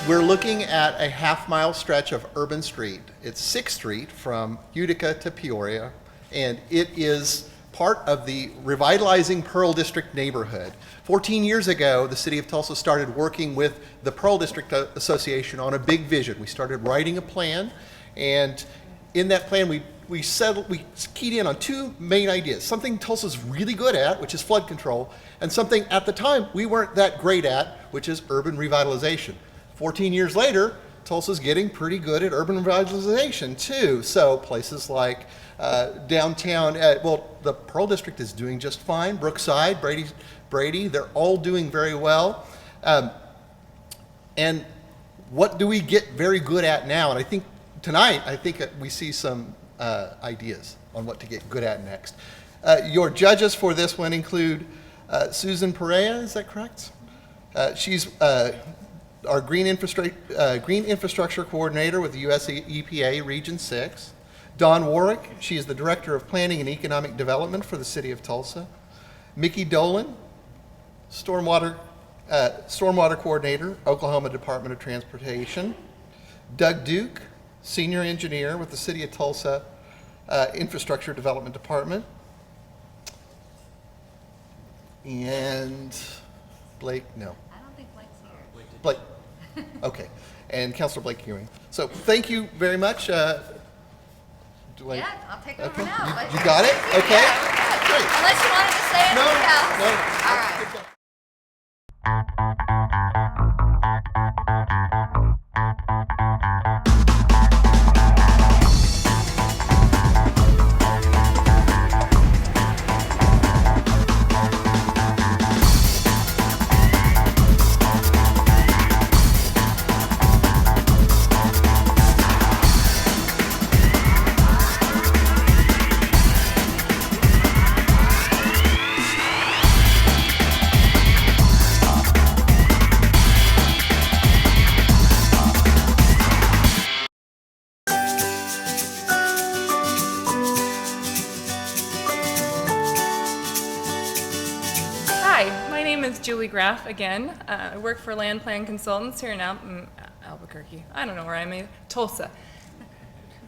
We're looking at a half-mile stretch of urban street. It's 6th Street from Utica to Peoria, and it is part of the revitalizing Pearl District neighborhood. 14 years ago, the city of Tulsa started working with the Pearl District Association on a big vision. We started writing a plan, and in that plan, we keyed in on two main ideas. Something Tulsa's really good at, which is flood control, and something at the time we weren't that great at, which is urban revitalization. 14 years later, Tulsa's getting pretty good at urban revitalization too. So places like downtown, the Pearl District is doing just fine. Brookside, Brady, they're all doing very well. And what do we get very good at now? And I think tonight, we see some ideas on what to get good at next. Your judges for this one include Susan Perea, is that correct? She's our Green Infrastructure Coordinator with the US EPA Region 6. Dawn Warwick, she is the Director of Planning and Economic Development for the City of Tulsa. Mickey Dolan, Stormwater Coordinator, Oklahoma Department of Transportation. Doug Duke, Senior Engineer with the City of Tulsa Infrastructure Development Department. And Blake, no. I don't think Blake's here. Blake, okay. And Councilor Blake Ewing. So thank you very much. Yeah, I'll take over now. You got it? Okay. Yeah, Great. unless you wanted to say anything else. No. All right. Good job. Julie Graff again. I work for Land Plan Consultants here in Albuquerque. I don't know where I'm at. Tulsa.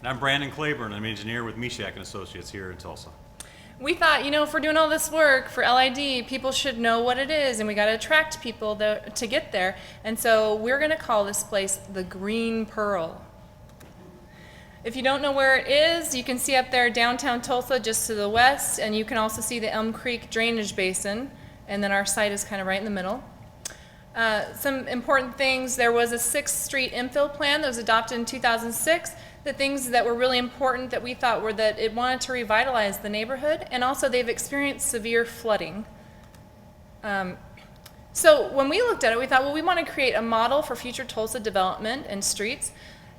And I'm Brandon Claiborne. I'm an engineer with Mishak and Associates here in Tulsa. We thought, if we're doing all this work for LID, people should know what it is, and we got to attract people to get there. And so we're going to call this place the Green Pearl. If you don't know where it is, you can see up there downtown Tulsa just to the west, and you can also see the Elm Creek drainage basin. And then our site is kind of right in the middle. Some important things, there was a 6th Street infill plan that was adopted in 2006. The things that were really important that we thought were that it wanted to revitalize the neighborhood, and also they've experienced severe flooding. So when we looked at it, we thought, well, we want to create a model for future Tulsa development and streets.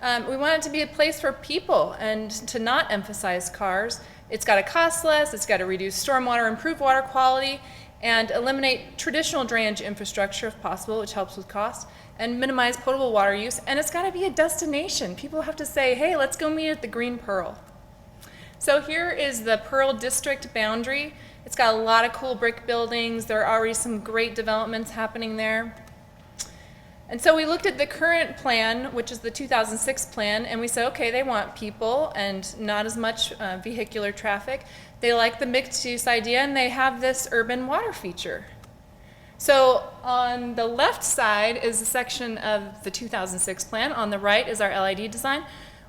We want it to be a place for people and to not emphasize cars. It's got to cost less, it's got to reduce stormwater, improve water quality, and eliminate traditional drainage infrastructure if possible, which helps with cost, and minimize potable water use. And it's got to be a destination. People have to say, hey, let's go meet at the Green Pearl. So here is the Pearl District boundary. It's got a lot of cool brick buildings. There are already some great developments happening there. And so we looked at the current plan, which is the 2006 plan, and we said, okay, they want people and not as much vehicular traffic. They like the mixed-use idea, and they have this urban water feature. So on the left side is a section of the 2006 plan. On the right is our LID design.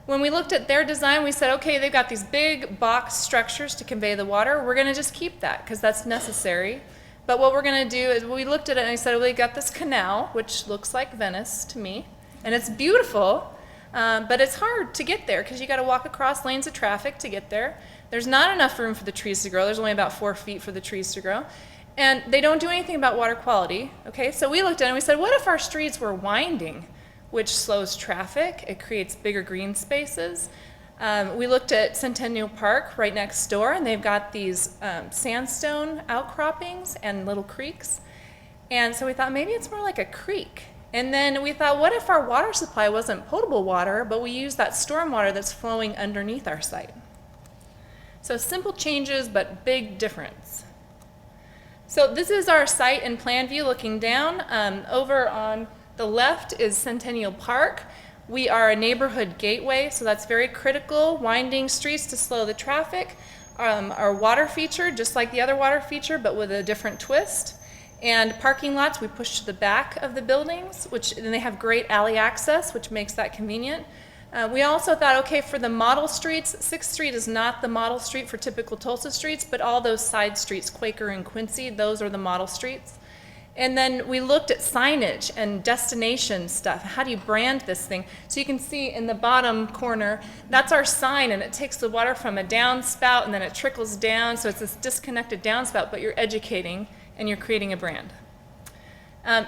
When we looked at their design, we said, okay, they've got these big box structures to convey the water. We're going to just keep that because that's necessary. But what we're going to do is we looked at it and I said, well, we got this canal, which looks like Venice to me, and it's beautiful, but it's hard to get there because you got to walk across lanes of traffic to get there. There's not enough room for the trees to grow. There's only about 4 feet for the trees to grow. And they don't do anything about water quality. Okay, so we looked at it and we said, what if our streets were winding, which slows traffic? It creates bigger green spaces. We looked at Centennial Park right next door, and they've got these sandstone outcroppings and little creeks. And so we thought maybe it's more like a creek. And then we thought, what if our water supply wasn't potable water, but we use that storm water that's flowing underneath our site? So simple changes, but big difference. So this is our site in plan view looking down. Over on The left is Centennial Park. We are a neighborhood gateway, so that's very critical. Winding streets to slow the traffic. Our water feature, just like the other water feature, but with a different twist. And parking lots, we push to the back of the buildings, and they have great alley access, which makes that convenient. We also thought, okay, for the model streets, 6th Street is not the model street for typical Tulsa streets, but all those side streets, Quaker and Quincy, those are the model streets. And then we looked at signage and destination stuff. How do you brand this thing? So you can see in the bottom corner, that's our sign, and it takes the water from a downspout and then it trickles down, so it's this disconnected downspout, but you're educating and you're creating a brand.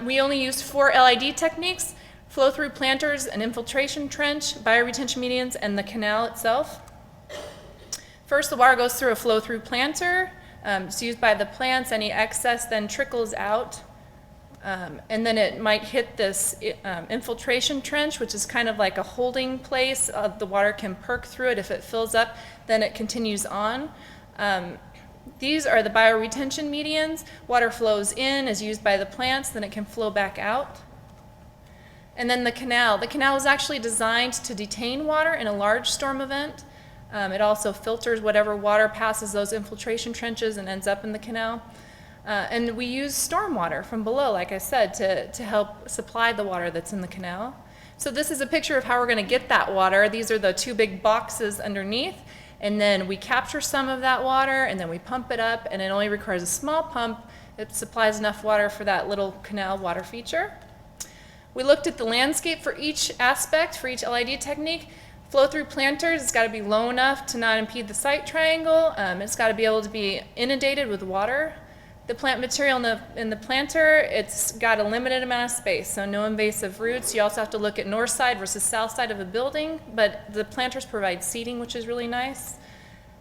We only used 4 LID techniques: flow-through planters, an infiltration trench, bioretention medians, and the canal itself. First, the water goes through a flow-through planter. It's used by the plants. Any excess then trickles out. And then it might hit this infiltration trench, which is kind of like a holding place. The water can perk through it. If it fills up, then it continues on. These are the bioretention medians. Water flows in, is used by the plants, then it can flow back out. And then the canal. The canal was actually designed to detain water in a large storm event. It also filters whatever water passes those infiltration trenches and ends up in the canal. And we use stormwater from below, like I said, to help supply the water that's in the canal. So this is a picture of how we're going to get that water. These are the 2 big boxes underneath. And then we capture some of that water, and then we pump it up, and it only requires a small pump. It supplies enough water for that little canal water feature. We looked at the landscape for each aspect, for each LID technique. Flow-through planters, it's got to be low enough to not impede the site triangle. It's got to be able to be inundated with water. The plant material in the planter, it's got a limited amount of space, so no invasive roots. You also have to look at north side versus south side of a building, but the planters provide seating, which is really nice.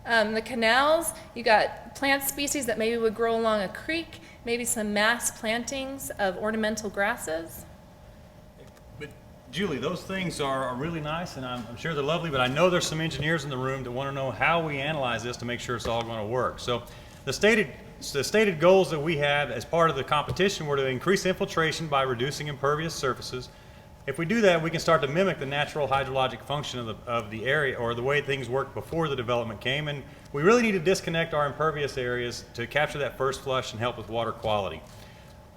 The canals, you got plant species that maybe would grow along a creek, maybe some mass plantings of ornamental grasses. But Julie, those things are really nice, and I'm sure they're lovely, but I know there's some engineers in the room that want to know how we analyze this to make sure it's all going to work. So the stated goals that we had as part of the competition were to increase infiltration by reducing impervious surfaces. If we do that, we can start to mimic the natural hydrologic function of the area, or the way things worked before the development came, and we really need to disconnect our impervious areas to capture that first flush and help with water quality.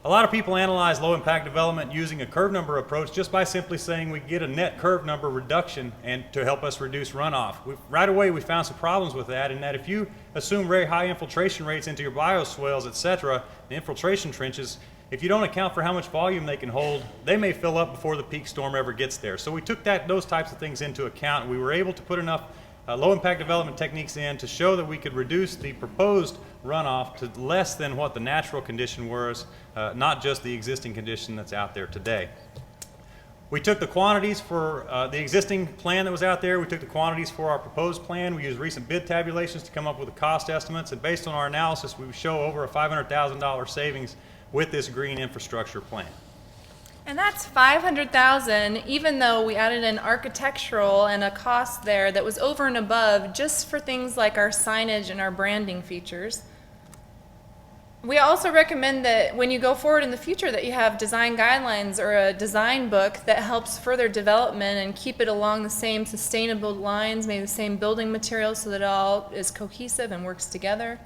A lot of people analyze low impact development using a curve number approach just by simply saying we get a net curve number reduction and to help us reduce runoff. Right away we found some problems with that, in that if you assume very high infiltration rates into your bioswales, etc., the infiltration trenches, if you don't account for how much volume they can hold, they may fill up before the peak storm ever gets there. So we took those types of things into account, and we were able to put enough low impact development techniques in to show that we could reduce the proposed runoff to less than what the natural condition was, not just the existing condition that's out there today. We took the quantities for the existing plan that was out there. We took the quantities for our proposed plan. We used recent bid tabulations to come up with the cost estimates, and based on our analysis, we show over a $500,000 savings with this green infrastructure plan. And that's $500,000, even though we added an architectural and a cost there that was over and above just for things like our signage and our branding features. We also recommend that when you go forward in the future that you have design guidelines or a design book that helps further development and keep it along the same sustainable lines, maybe the same building materials, so that it all is cohesive and works together.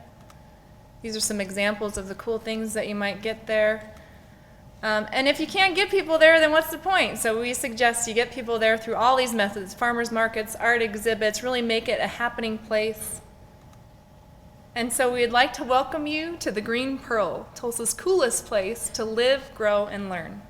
These are some examples of the cool things that you might get there. And if you can't get people there, then what's the point? So we suggest you get people there through all these methods: farmers markets, art exhibits, really make it a happening place. And so we'd like to welcome you to the Green Pearl, Tulsa's coolest place to live, grow, and learn.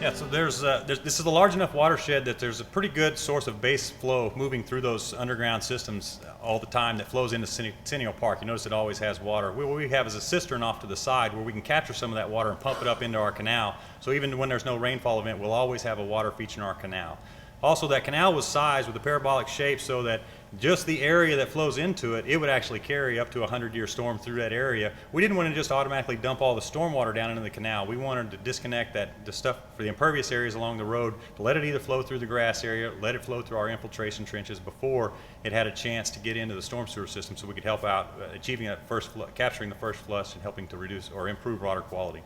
Yeah, so this is a large enough watershed that there's a pretty good source of base flow moving through those underground systems all the time that flows into Centennial Park. You notice it always has water. What we have is a cistern off to the side where we can capture some of that water and pump it up into our canal. So even when there's no rainfall event, we'll always have a water feature in our canal. Also, that canal was sized with a parabolic shape so that just the area that flows into it, it would actually carry up to a 100-year storm through that area. We didn't want to just automatically dump all the stormwater down into the canal. We wanted to disconnect the stuff for the impervious areas along the road, to let it either flow through the grass area, let it flow through our infiltration trenches before it had a chance to get into the storm sewer system, so we could help out achieving that capturing the first flush and helping to reduce or improve water quality.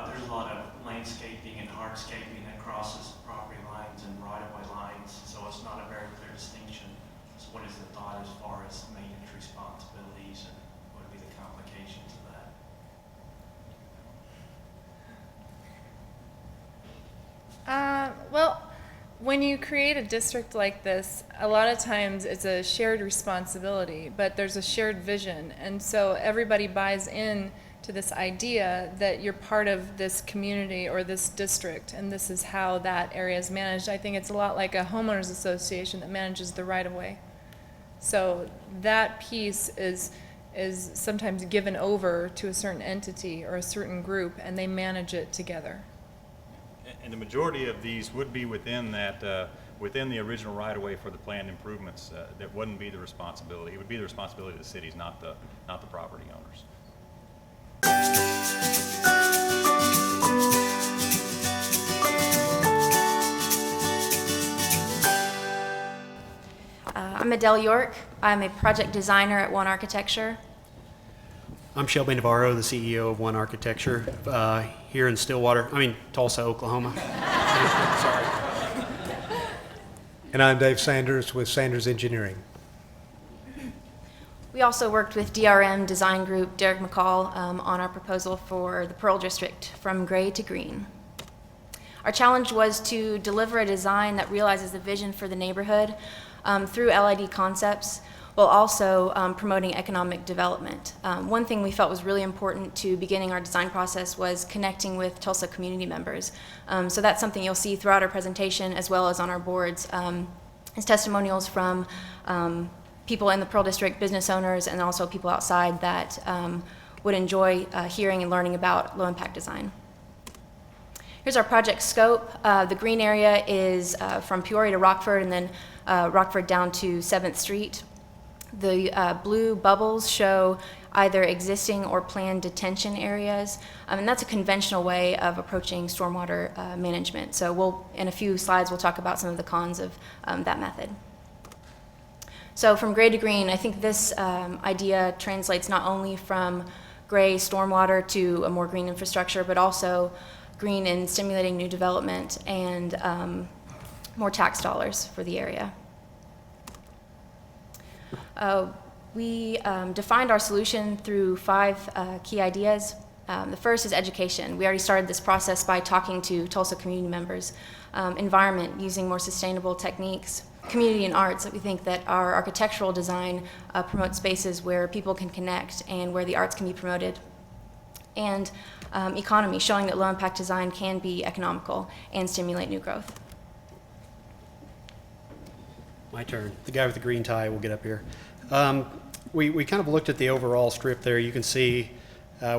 There's a lot of landscaping and hardscaping that crosses property lines and right-of-way lines, so it's not a very clear distinction. So what is the thought as far as maintenance responsibilities and what would be the complications of that? Well, when you create a district like this, a lot of times it's a shared responsibility, but there's a shared vision. And so everybody buys in to this idea that you're part of this community or this district, and this is how that area is managed. I think it's a lot like a homeowners association that manages the right-of-way. So that piece is sometimes given over to a certain entity or a certain group, and they manage it together. And the majority of these would be within that, within the original right-of-way for the planned improvements. That wouldn't be the responsibility. It would be the responsibility of the cities, not the property owners. I'm Adele York. I'm a project designer at One Architecture. I'm Shelby Navarro, the CEO of One Architecture, here in Tulsa, Oklahoma. Sorry. And I'm Dave Sanders with Sanders Engineering. We also worked with DRM Design Group, Derek McCall, on our proposal for the Pearl District from gray to green. Our challenge was to deliver a design that realizes the vision for the neighborhood through LID concepts, while also promoting economic development. One thing we felt was really important to beginning our design process was connecting with Tulsa community members. So that's something you'll see throughout our presentation as well as on our boards, as testimonials from people in the Pearl District, business owners, and also people outside that would enjoy hearing and learning about low-impact design. Here's our project scope. The green area is from Peoria to Rockford, and then Rockford down to 7th Street. The blue bubbles show either existing or planned detention areas, and that's a conventional way of approaching stormwater management. So in a few slides, we'll talk about some of the cons of that method. So from gray to green, I think this idea translates not only from gray stormwater to a more green infrastructure, but also green in stimulating new development and more tax dollars for the area. We defined our solution through 5 key ideas. The first is education. We already started this process by talking to Tulsa community members. Environment, using more sustainable techniques. Community and arts, that we think that our architectural design promotes spaces where people can connect and where the arts can be promoted. And economy, showing that low-impact design can be economical and stimulate new growth. My turn. The guy with the green tie will get up here. We kind of looked at the overall strip there. You can see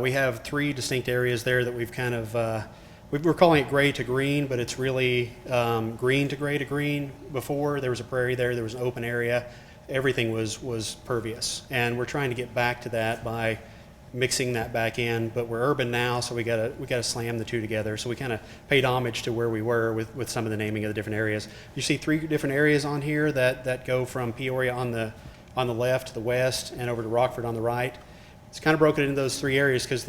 we have 3 distinct areas there that we've kind of, we're calling it gray to green, but it's really green to gray to green. Before, there was a prairie there was an open area. Everything was pervious. And we're trying to get back to that by mixing that back in, but we're urban now, so we gotta slam the 2 together. So we kind of paid homage to where we were with some of the naming of the different areas. You see 3 different areas on here that go from Peoria on the left to the west and over to Rockford on the right. It's kind of broken into those 3 areas because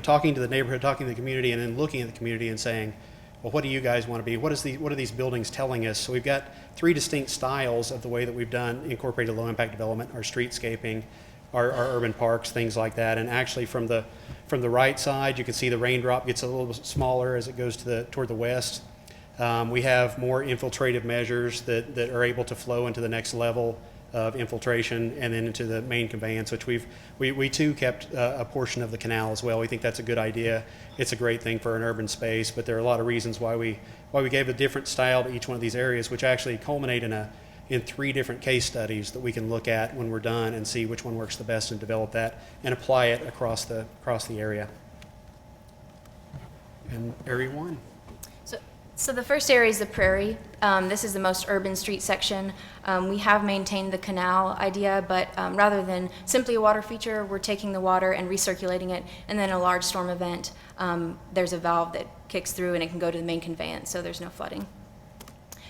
talking to the neighborhood, talking to the community, and then looking at the community and saying, well, what do you guys want to be? What are these buildings telling us? So we've got 3 distinct styles of the way that we've incorporated low-impact development, our streetscaping, our urban parks, things like that. And actually from the right side, you can see the raindrop gets a little bit smaller as it goes toward the west. We have more infiltrative measures that are able to flow into the next level of infiltration and then into the main conveyance, which we too kept a portion of the canal as well. We think that's a good idea. It's a great thing for an urban space, but there are a lot of reasons why we gave a different style to each one of these areas, which actually culminate in 3 different case studies that we can look at when we're done and see which one works the best and develop that and apply it across the area. And area 1. So the first area is the prairie. This is the most urban street section. We have maintained the canal idea, but rather than simply a water feature, we're taking the water and recirculating it, and then a large storm event, there's a valve that kicks through and it can go to the main conveyance, so there's no flooding.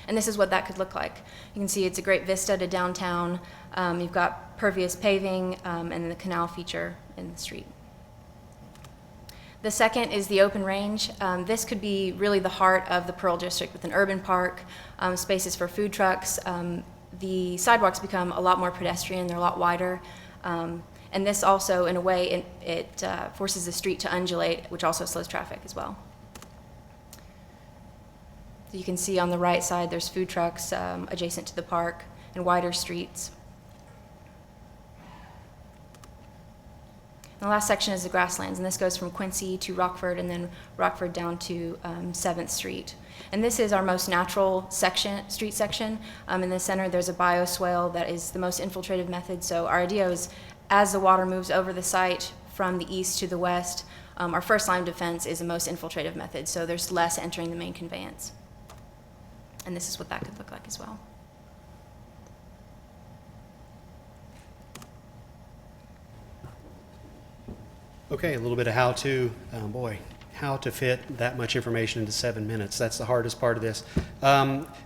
And this is what that could look like. You can see it's a great vista to downtown. You've got pervious paving and the canal feature in the street. The second is the open range. This could be really the heart of the Pearl District with an urban park, spaces for food trucks. The sidewalks become a lot more pedestrian, they're a lot wider. And this also, in a way, it forces the street to undulate, which also slows traffic as well. So you can see on the right side, there's food trucks adjacent to the park and wider streets. The last section is the grasslands, and this goes from Quincy to Rockford and then Rockford down to 7th Street. And this is our most natural street section. In the center, there's a bioswale that is the most infiltrative method. So our idea is as the water moves over the site from the east to the west, our first line of defense is the most infiltrative method. So there's less entering the main conveyance. And this is what that could look like as well. Okay, a little bit of how to, how to fit that much information into 7 minutes. That's the hardest part of this.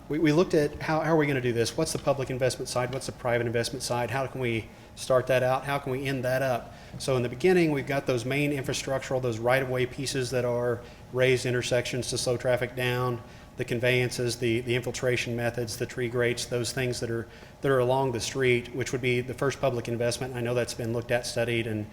We looked at how are we going to do this? What's the public investment side? What's the private investment side? How can we start that out? How can we end that up? So in the beginning, we've got those main infrastructural, those right-of-way pieces that are raised intersections to slow traffic down, the conveyances, the infiltration methods, the tree grates, those things that are along the street, which would be the first public investment. I know that's been looked at, studied, and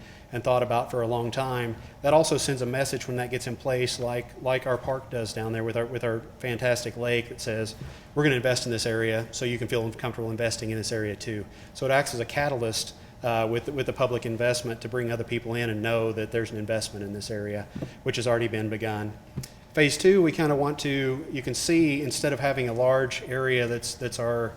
thought about for a long time. That also sends a message when that gets in place, like our park does down there with our fantastic lake that says, we're going to invest in this area so you can feel comfortable investing in this area too. So it acts as a catalyst with the public investment to bring other people in and know that there's an investment in this area, which has already been begun. Phase 2, we kind of want to, you can see, instead of having a large area that's our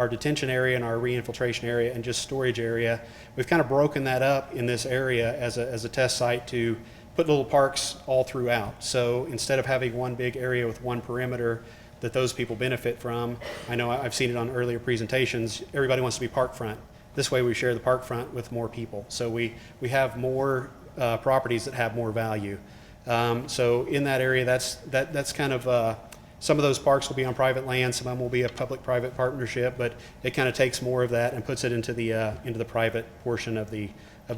detention area and our re-infiltration area and just storage area, we've kind of broken that up in this area as a test site to put little parks all throughout. So instead of having one big area with one perimeter that those people benefit from, I know I've seen it on earlier presentations, everybody wants to be park front. This way we share the park front with more people. So we have more properties that have more value. So in that area, that's kind of some of those parks will be on private land, some of them will be a public-private partnership, but it kind of takes more of that and puts it into the private portion of the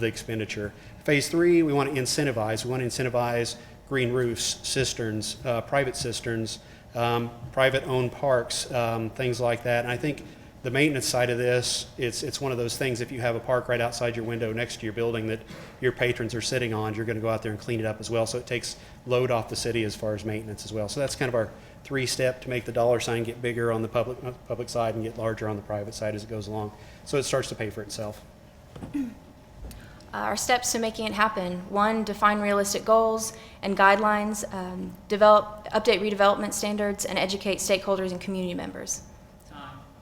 expenditure. Phase 3, we want to incentivize. We want to incentivize green roofs, cisterns, private cisterns, private-owned parks, things like that. And I think the maintenance side of this, it's one of those things, if you have a park right outside your window next to your building that your patrons are sitting on, you're going to go out there and clean it up as well. So it takes load off the city as far as maintenance as well. So that's kind of our 3-step to make the dollar sign get bigger on the public side and get larger on the private side as it goes along. So it starts to pay for itself. Our steps to making it happen: 1, define realistic goals and guidelines, update redevelopment standards, and educate stakeholders and community members.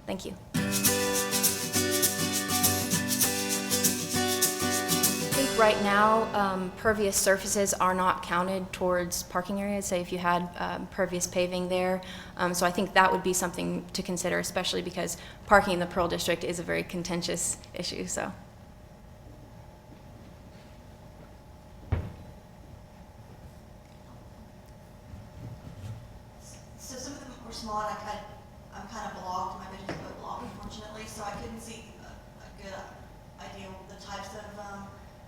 Thank you. I think right now, pervious surfaces are not counted towards parking areas, say if you had pervious paving there. So I think that would be something to consider, especially because parking in the Pearl District is a very contentious issue. So some of them were small, and I'm kind of blocked. My vision's a bit blocked, unfortunately, so I couldn't see a good idea of the types of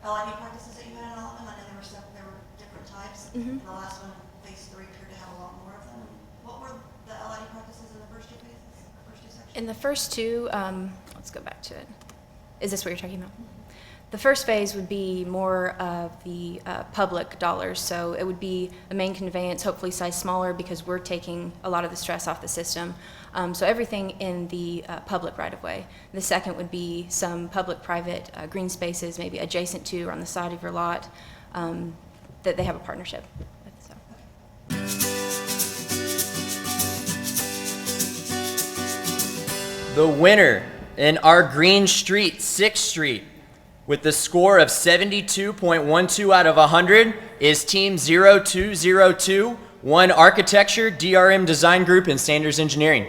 LID practices that you had in all of them. I know there were different types. Mm-hmm. And the last one, phase 3, appeared to have a lot more of them. What were the LID practices in the first 2 phases, first 2 sections? in the first 2, let's go back to it. Is this what you're talking about? The first phase would be more of the public dollars, so it would be a main conveyance, hopefully sized smaller because we're taking a lot of the stress off the system. So everything in the public right-of-way. The second would be some public-private green spaces, maybe adjacent to or on the side of your lot, that they have a partnership with. The winner in our Green Street, 6th Street, with the score of 72.12 out of 100 is Team 0202 1 architecture, DRM Design Group, and Sanders Engineering.